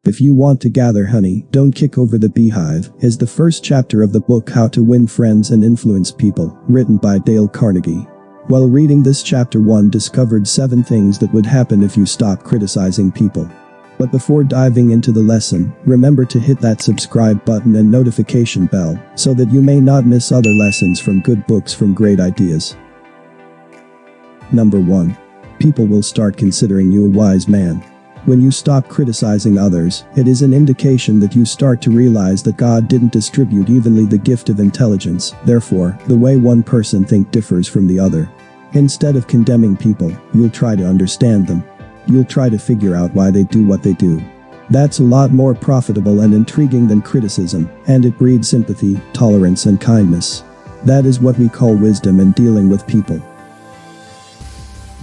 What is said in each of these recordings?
If you want to gather honey, don't kick over the beehive, is the first chapter of the book How to Win Friends and Influence People, written by Dale Carnegie. While reading this chapter, one discovered 7 things that would happen if you stop criticizing people. But before diving into the lesson, remember to hit that subscribe button and notification bell, so that you may not miss other lessons from good books from great ideas. Number 1. People will start considering you a wise man. When you stop criticizing others, it is an indication that you start to realize that God didn't distribute evenly the gift of intelligence, therefore, the way one person thinks differs from the other. Instead of condemning people, you'll try to understand them. You'll try to figure out why they do what they do. That's a lot more profitable and intriguing than criticism, and it breeds sympathy, tolerance and kindness. That is what we call wisdom in dealing with people.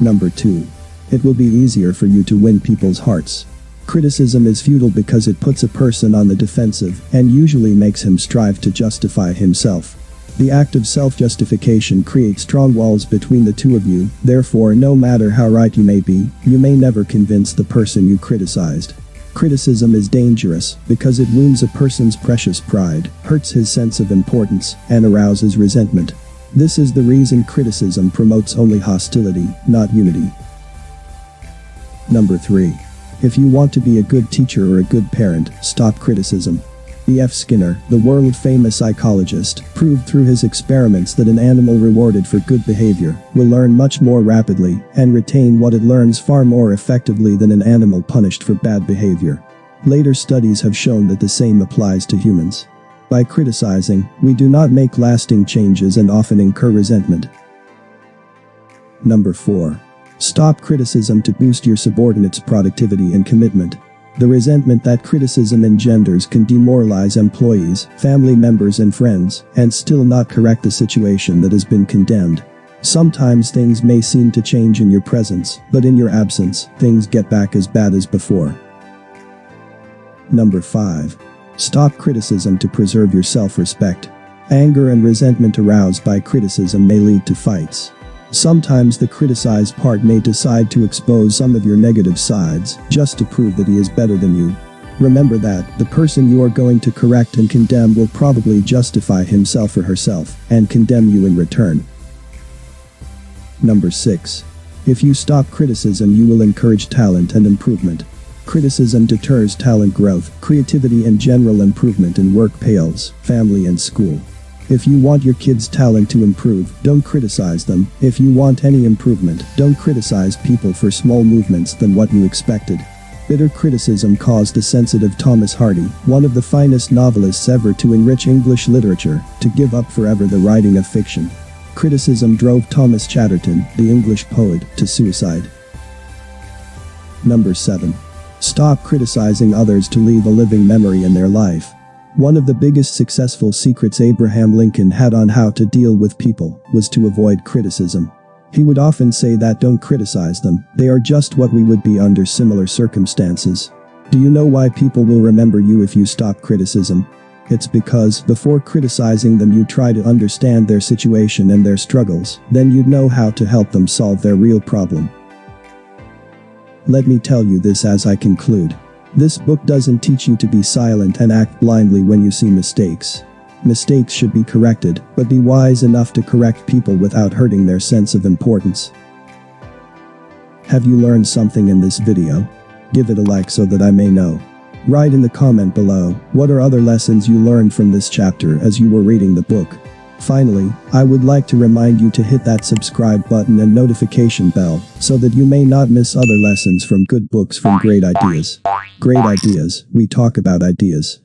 Number 2. It will be easier for you to win people's hearts. Criticism is futile because it puts a person on the defensive and usually makes him strive to justify himself. The act of self-justification creates strong walls between the two of you, therefore no matter how right you may be, you may never convince the person you criticized. Criticism is dangerous because it wounds a person's precious pride, hurts his sense of importance, and arouses resentment. This is the reason criticism promotes only hostility, not unity. Number 3. If you want to be a good teacher or a good parent, stop criticism. B.F. Skinner, the world-famous psychologist, proved through his experiments that an animal rewarded for good behavior will learn much more rapidly and retain what it learns far more effectively than an animal punished for bad behavior. Later studies have shown that the same applies to humans. By criticizing, we do not make lasting changes and often incur resentment. Number 4. Stop criticism to boost your subordinates' productivity and commitment. The resentment that criticism engenders can demoralize employees, family members and friends, and still not correct the situation that has been condemned. Sometimes things may seem to change in your presence, but in your absence, things get back as bad as before. Number 5. Stop criticism to preserve your self-respect. Anger and resentment aroused by criticism may lead to fights. Sometimes the criticized part may decide to expose some of your negative sides, just to prove that he is better than you. Remember that the person you are going to correct and condemn will probably justify himself or herself, and condemn you in return. Number 6. If you stop criticism, you will encourage talent and improvement. Criticism deters talent growth, creativity and general improvement in work pales, family and school. If you want your kids' talent to improve, don't criticize them. If you want any improvement, don't criticize people for small movements than what you expected. Bitter criticism caused the sensitive Thomas Hardy, one of the finest novelists ever to enrich English literature, to give up forever the writing of fiction. Criticism drove Thomas Chatterton, the English poet, to suicide. Number 7. Stop criticizing others to leave a living memory in their life. One of the biggest successful secrets Abraham Lincoln had on how to deal with people was to avoid criticism. He would often say that don't criticize them, they are just what we would be under similar circumstances. Do you know why people will remember you if you stop criticism? It's because before criticizing them you try to understand their situation and their struggles, then you'd know how to help them solve their real problem. Let me tell you this as I conclude. This book doesn't teach you to be silent and act blindly when you see mistakes. Mistakes should be corrected, but be wise enough to correct people without hurting their sense of importance. Have you learned something in this video? Give it a like so that I may know. Write in the comment below, what are other lessons you learned from this chapter as you were reading the book? Finally, I would like to remind you to hit that subscribe button and notification bell, so that you may not miss other lessons from good books from great ideas. Great ideas, we talk about ideas.